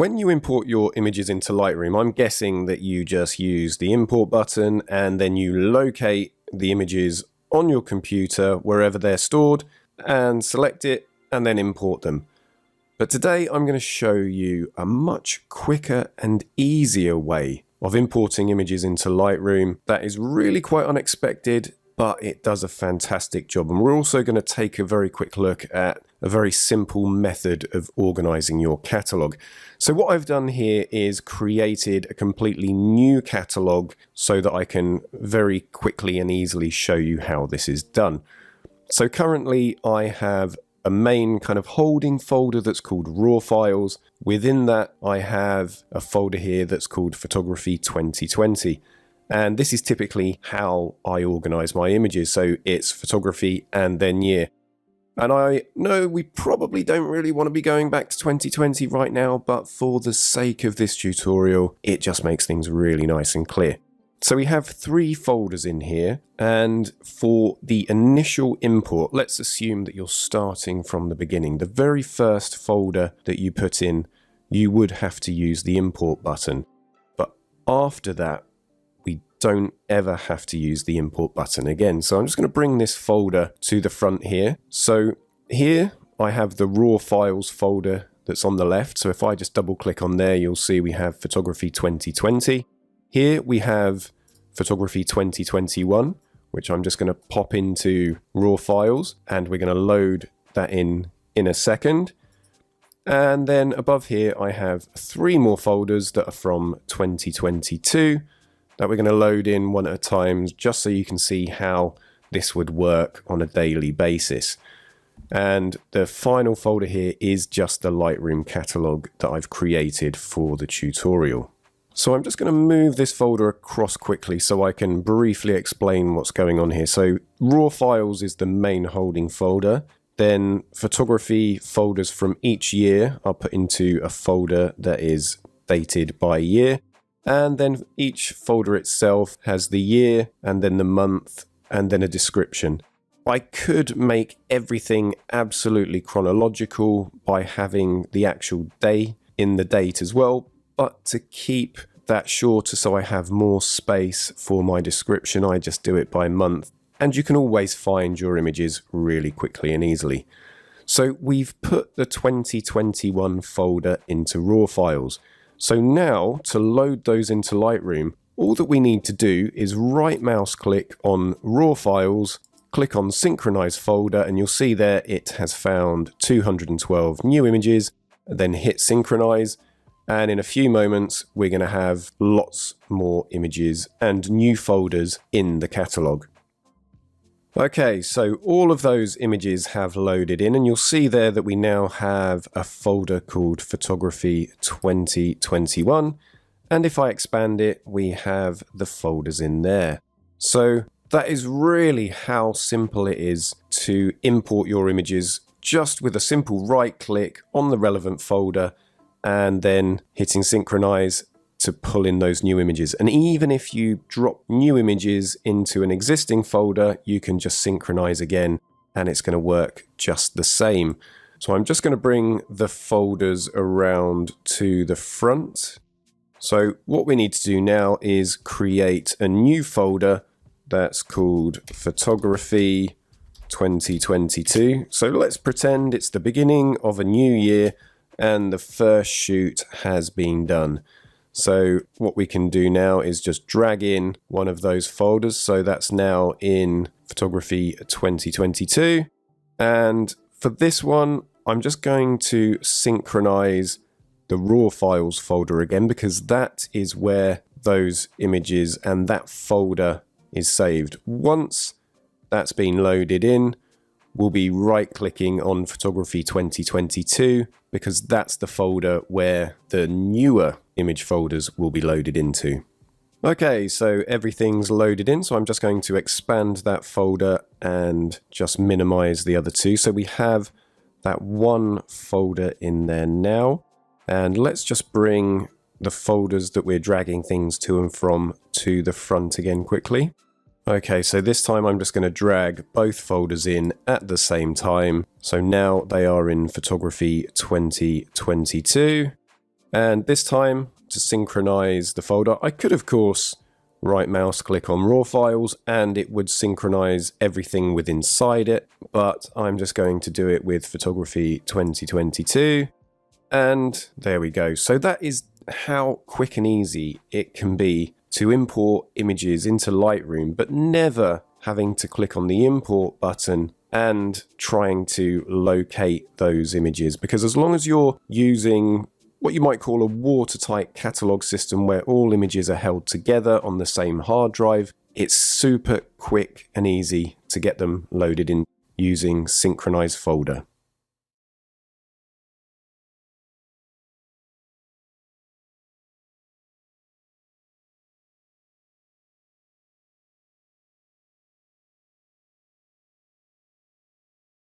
When you import your images into Lightroom, I'm guessing that you just use the import button and then you locate the images on your computer wherever they're stored and select it and then import them. But today I'm going to show you a much quicker and easier way of importing images into Lightroom that is really quite unexpected, but it does a fantastic job. And we're also going to take a very quick look at a very simple method of organizing your catalog. So what I've done here is created a completely new catalog so that I can very quickly and easily show you how this is done. So currently I have a main kind of holding folder that's called raw files. Within that I have a folder here that's called photography 2020. And this is typically how I organize my images. So it's photography and then year. And I know we probably don't really want to be going back to 2020 right now, but for the sake of this tutorial, it just makes things really nice and clear. So we have 3 folders in here, and for the initial import, let's assume that you're starting from the beginning. The very first folder that you put in, you would have to use the import button. But after that, we don't ever have to use the import button again. So I'm just going to bring this folder to the front here. So here I have the raw files folder that's on the left. So if I just double click on there, you'll see we have photography 2020. Here we have photography 2021, which I'm just going to pop into raw files, and we're going to load that in a second. And then above here I have 3 more folders that are from 2022 that we're going to load in one at a time, just so you can see how this would work on a daily basis. And the final folder here is just the Lightroom Catalog that I've created for the tutorial. So I'm just going to move this folder across quickly so I can briefly explain what's going on here. So raw files is the main holding folder. Then photography folders from each year are put into a folder that is dated by year. And then each folder itself has the year and then the month and then a description. I could make everything absolutely chronological by having the actual day in the date as well, but to keep that shorter so I have more space for my description, I just do it by month. And you can always find your images really quickly and easily. So we've put the 2021 folder into raw files. So now, to load those into Lightroom, all that we need to do is right mouse click on raw files, click on synchronise folder, and you'll see there it has found 212 new images, then hit synchronise, and in a few moments we're going to have lots more images and new folders in the catalogue. Okay, so all of those images have loaded in, and you'll see there that we now have a folder called Photography 2021. And if I expand it, we have the folders in there. So that is really how simple it is to import your images, just with a simple right click on the relevant folder and then hitting synchronize to pull in those new images. And even if you drop new images into an existing folder, you can just synchronize again and it's going to work just the same. So I'm just going to bring the folders around to the front. So what we need to do now is create a new folder that's called Photography 2022. So let's pretend it's the beginning of a new year and the first shoot has been done. So what we can do now is just drag in one of those folders. So that's now in Photography 2022. And for this one, I'm just going to synchronize the raw files folder again, because that is where those images and that folder is saved. Once that's been loaded in, we'll be right clicking on Photography 2022, because that's the folder where the newer image folders will be loaded into. Okay, so everything's loaded in, so I'm just going to expand that folder and just minimize the other two. So we have that one folder in there now, and let's just bring the folders that we're dragging things to and from to the front again quickly. Okay, so this time I'm just going to drag both folders in at the same time. So now they are in Photography 2022. And this time, to synchronize the folder, I could of course right mouse click on raw files and it would synchronize everything with inside it, but I'm just going to do it with photography 2022. And there we go. So that is how quick and easy it can be to import images into Lightroom, but never having to click on the import button and trying to locate those images. Because as long as you're using what you might call a watertight catalog system where all images are held together on the same hard drive, it's super quick and easy to get them loaded in using synchronise folder.